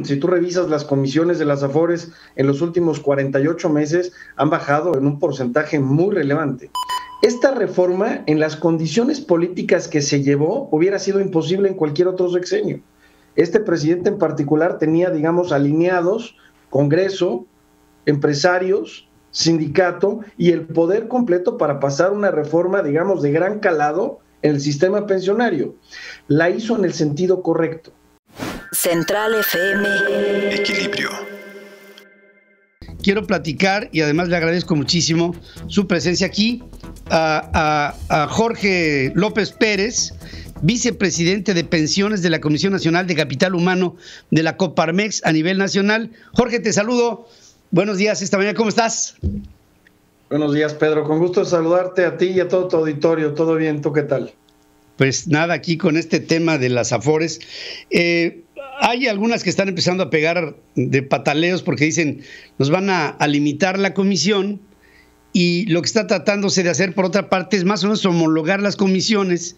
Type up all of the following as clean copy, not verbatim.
Si tú revisas las comisiones de las Afores en los últimos 48 meses, han bajado en un porcentaje muy relevante. Esta reforma, en las condiciones políticas que se llevó, hubiera sido imposible en cualquier otro sexenio. Este presidente en particular tenía, digamos, alineados Congreso, empresarios, sindicato y el poder completo para pasar una reforma, digamos, de gran calado en el sistema pensionario. La hizo en el sentido correcto. Central FM. Equilibrio. Quiero platicar, y además le agradezco muchísimo su presencia aquí, a Jorge López Pérez, vicepresidente de pensiones de la Comisión Nacional de Capital Humano de la Coparmex a nivel nacional. Jorge, te saludo. Buenos días esta mañana, ¿cómo estás? Buenos días, Pedro. Con gusto de saludarte a ti y a todo tu auditorio. ¿Todo bien? ¿Tú qué tal? Pues nada, aquí con este tema de las Afores. Hay algunas que están empezando a pegar de pataleos porque dicen nos van a limitar la comisión, y lo que está tratándose de hacer por otra parte es más o menos homologar las comisiones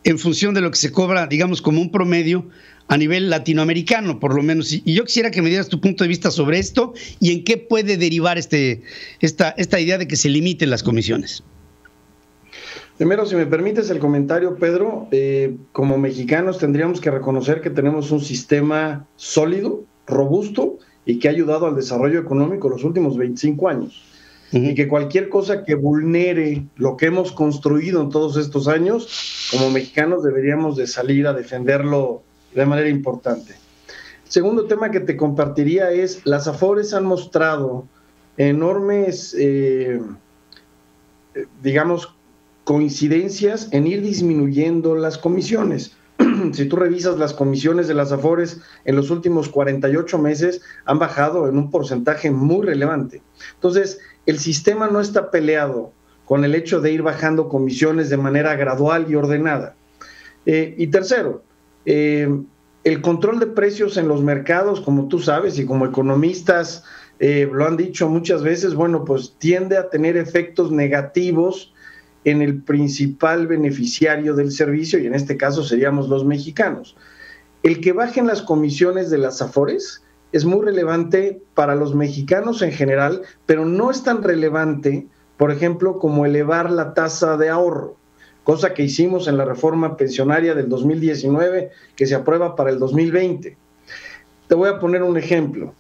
en función de lo que se cobra, digamos, como un promedio a nivel latinoamericano, por lo menos. Y yo quisiera que me dieras tu punto de vista sobre esto y en qué puede derivar esta idea de que se limiten las comisiones. Primero, si me permites el comentario, Pedro, como mexicanos tendríamos que reconocer que tenemos un sistema sólido, robusto y que ha ayudado al desarrollo económico los últimos 25 años. Y que cualquier cosa que vulnere lo que hemos construido en todos estos años, como mexicanos deberíamos de salir a defenderlo de manera importante. El segundo tema que te compartiría es, las Afores han mostrado enormes, digamos, coincidencias en ir disminuyendo las comisiones. Si tú revisas las comisiones de las Afores en los últimos 48 meses, han bajado en un porcentaje muy relevante. Entonces, el sistema no está peleado con el hecho de ir bajando comisiones de manera gradual y ordenada. Y tercero, el control de precios en los mercados, como tú sabes y como economistas lo han dicho muchas veces, bueno, pues tiende a tener efectos negativos en el principal beneficiario del servicio, y en este caso seríamos los mexicanos. El que bajen las comisiones de las Afores es muy relevante para los mexicanos en general, pero no es tan relevante, por ejemplo, como elevar la tasa de ahorro, cosa que hicimos en la reforma pensionaria del 2019, que se aprueba para el 2020. Te voy a poner un ejemplo.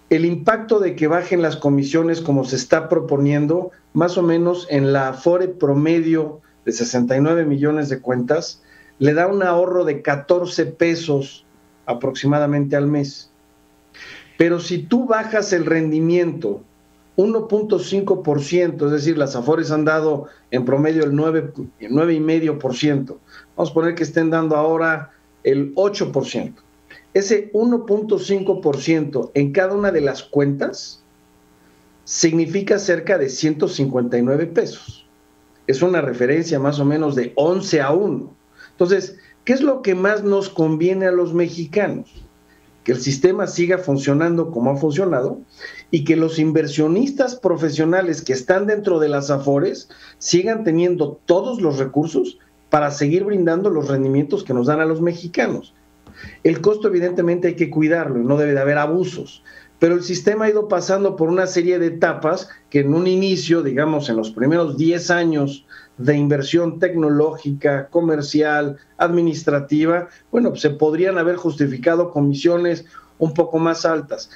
El impacto de que bajen las comisiones como se está proponiendo, más o menos en la Afore promedio de 69 millones de cuentas, le da un ahorro de 14 pesos aproximadamente al mes. Pero si tú bajas el rendimiento 1.5%, es decir, las Afores han dado en promedio el 9,5%, vamos a poner que estén dando ahora el 8%. Ese 1.5% en cada una de las cuentas significa cerca de 159 pesos. Es una referencia más o menos de 11-1. Entonces, ¿qué es lo que más nos conviene a los mexicanos? Que el sistema siga funcionando como ha funcionado y que los inversionistas profesionales que están dentro de las Afores sigan teniendo todos los recursos para seguir brindando los rendimientos que nos dan a los mexicanos. El costo evidentemente hay que cuidarlo y no debe de haber abusos, pero el sistema ha ido pasando por una serie de etapas que en un inicio, digamos en los primeros 10 años de inversión tecnológica, comercial, administrativa, bueno, pues se podrían haber justificado comisiones un poco más altas.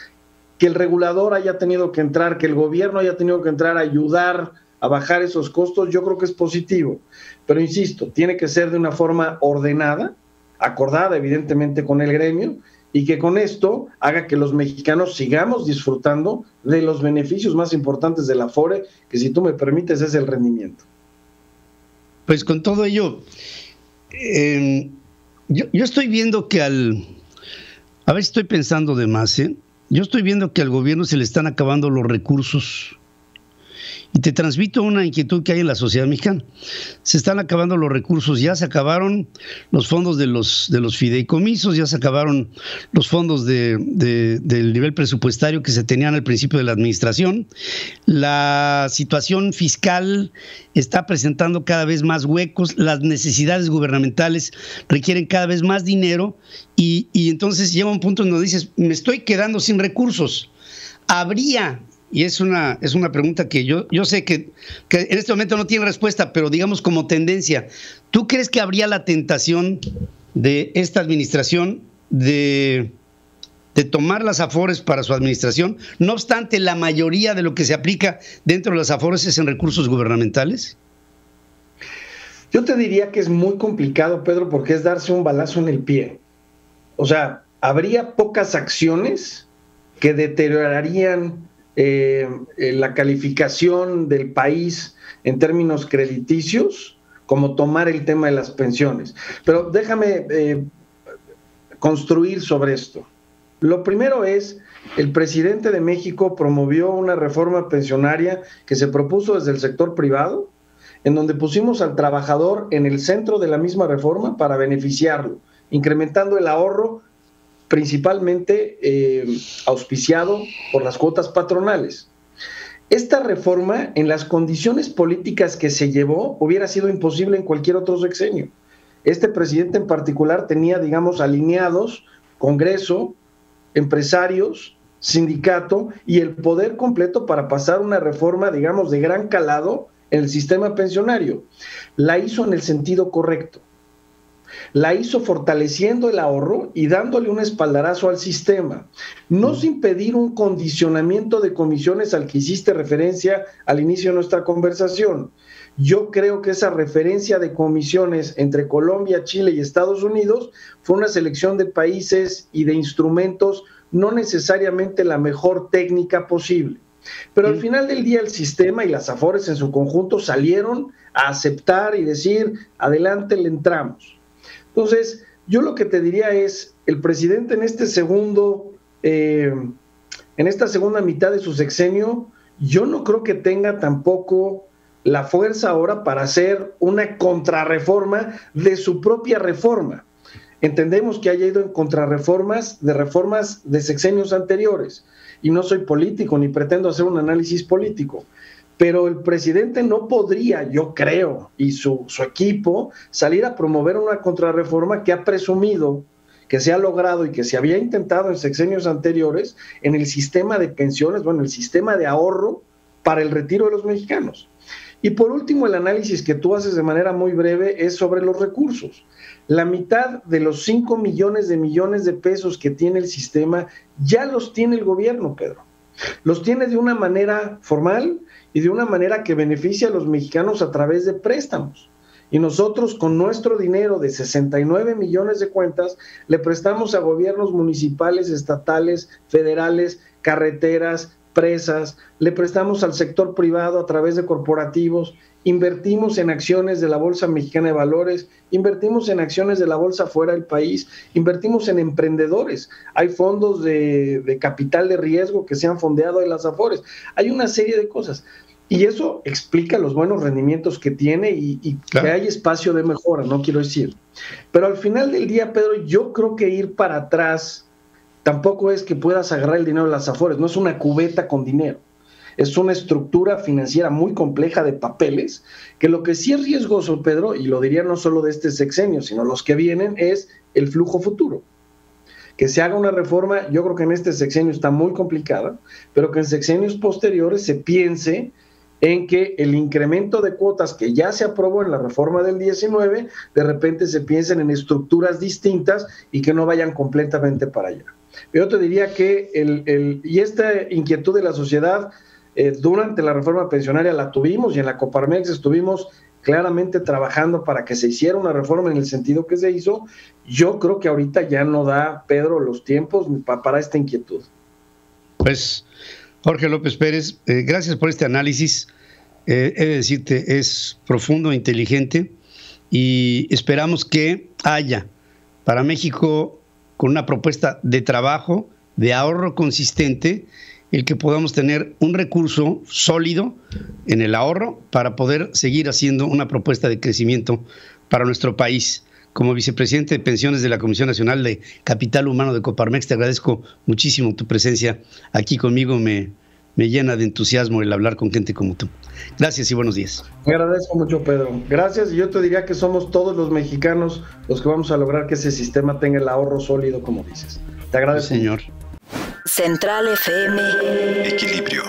Que el regulador haya tenido que entrar, que el gobierno haya tenido que entrar a ayudar a bajar esos costos, yo creo que es positivo. Pero insisto, tiene que ser de una forma ordenada, acordada evidentemente con el gremio, y que con esto haga que los mexicanos sigamos disfrutando de los beneficios más importantes de la Afore, que si tú me permites es el rendimiento. Pues con todo ello, yo estoy viendo que a ver si estoy pensando de más, yo estoy viendo que al gobierno se le están acabando los recursos Y te transmito una inquietud que hay en la sociedad mexicana. Se están acabando los recursos, ya se acabaron los fondos de los fideicomisos, ya se acabaron los fondos del nivel presupuestario que se tenían al principio de la administración. La situación fiscal está presentando cada vez más huecos, las necesidades gubernamentales requieren cada vez más dinero y entonces llega un punto en donde dices, me estoy quedando sin recursos. Habría, y es una pregunta que yo sé que en este momento no tiene respuesta, pero digamos como tendencia, ¿tú crees que habría la tentación de esta administración de tomar las afores para su administración? No obstante, la mayoría de lo que se aplica dentro de las afores es en recursos gubernamentales. Yo te diría que es muy complicado, Pedro, porque es darse un balazo en el pie. O sea, habría pocas acciones que deteriorarían la calificación del país en términos crediticios, como tomar el tema de las pensiones. Pero déjame construir sobre esto. Lo primero es, el presidente de México promovió una reforma pensionaria que se propuso desde el sector privado, en donde pusimos al trabajador en el centro de la misma reforma para beneficiarlo, incrementando el ahorro principalmente auspiciado por las cuotas patronales. Esta reforma, en las condiciones políticas que se llevó, hubiera sido imposible en cualquier otro sexenio. Este presidente en particular tenía, digamos, alineados Congreso, empresarios, sindicato y el poder completo para pasar una reforma, digamos, de gran calado en el sistema pensionario. La hizo en el sentido correcto. La hizo fortaleciendo el ahorro y dándole un espaldarazo al sistema, no sin pedir un condicionamiento de comisiones al que hiciste referencia al inicio de nuestra conversación. Yo creo que esa referencia de comisiones entre Colombia, Chile y Estados Unidos fue una selección de países y de instrumentos, no necesariamente la mejor técnica posible. Pero al final del día el sistema y las afores en su conjunto salieron a aceptar y decir, adelante, le entramos. Entonces, yo lo que te diría es, el presidente en esta segunda mitad de su sexenio, yo no creo que tenga tampoco la fuerza ahora para hacer una contrarreforma de su propia reforma. Entendemos que haya ido en contrarreformas de sexenios anteriores, y no soy político ni pretendo hacer un análisis político, pero el presidente no podría, yo creo, y su equipo, salir a promover una contrarreforma que ha presumido, que se ha logrado y que se había intentado en sexenios anteriores en el sistema de pensiones, bueno, el sistema de ahorro para el retiro de los mexicanos. Y por último, el análisis que tú haces de manera muy breve es sobre los recursos. La mitad de los 5 millones de pesos que tiene el sistema ya los tiene el gobierno, Pedro. Los tiene de una manera formal y de una manera que beneficia a los mexicanos a través de préstamos. Y nosotros con nuestro dinero de 69 millones de cuentas le prestamos a gobiernos municipales, estatales, federales, carreteras, presas, le prestamos al sector privado a través de corporativos, invertimos en acciones de la Bolsa Mexicana de Valores, invertimos en acciones de la bolsa fuera del país, invertimos en emprendedores, hay fondos de capital de riesgo que se han fondeado en las afores, hay una serie de cosas. Y eso explica los buenos rendimientos que tiene y claro, que hay espacio de mejora, no quiero decir. Pero al final del día, Pedro, yo creo que ir para atrás tampoco es que puedas agarrar el dinero de las afores, no es una cubeta con dinero. Es una estructura financiera muy compleja de papeles, que lo que sí es riesgoso, Pedro, y lo diría no solo de este sexenio, sino los que vienen, es el flujo futuro. Que se haga una reforma, yo creo que en este sexenio está muy complicada, pero que en sexenios posteriores se piense en que el incremento de cuotas que ya se aprobó en la reforma del 19, de repente se piensen en estructuras distintas y que no vayan completamente para allá. Yo te diría que y esta inquietud de la sociedad durante la reforma pensionaria la tuvimos y en la Coparmex estuvimos claramente trabajando para que se hiciera una reforma en el sentido que se hizo. Yo creo que ahorita ya no da, Pedro, los tiempos para esta inquietud. Pues, Jorge López Pérez, gracias por este análisis. He de decirte, es profundo, inteligente y esperamos que haya para México con una propuesta de trabajo, de ahorro consistente el que podamos tener un recurso sólido en el ahorro para poder seguir haciendo una propuesta de crecimiento para nuestro país. Como vicepresidente de pensiones de la Comisión Nacional de Capital Humano de Coparmex, te agradezco muchísimo tu presencia aquí conmigo. Me llena de entusiasmo el hablar con gente como tú. Gracias y buenos días. Me agradezco mucho, Pedro. Gracias, y yo te diría que somos todos los mexicanos los que vamos a lograr que ese sistema tenga el ahorro sólido, como dices. Te agradezco. Sí, señor. Central FM. Equilibrio.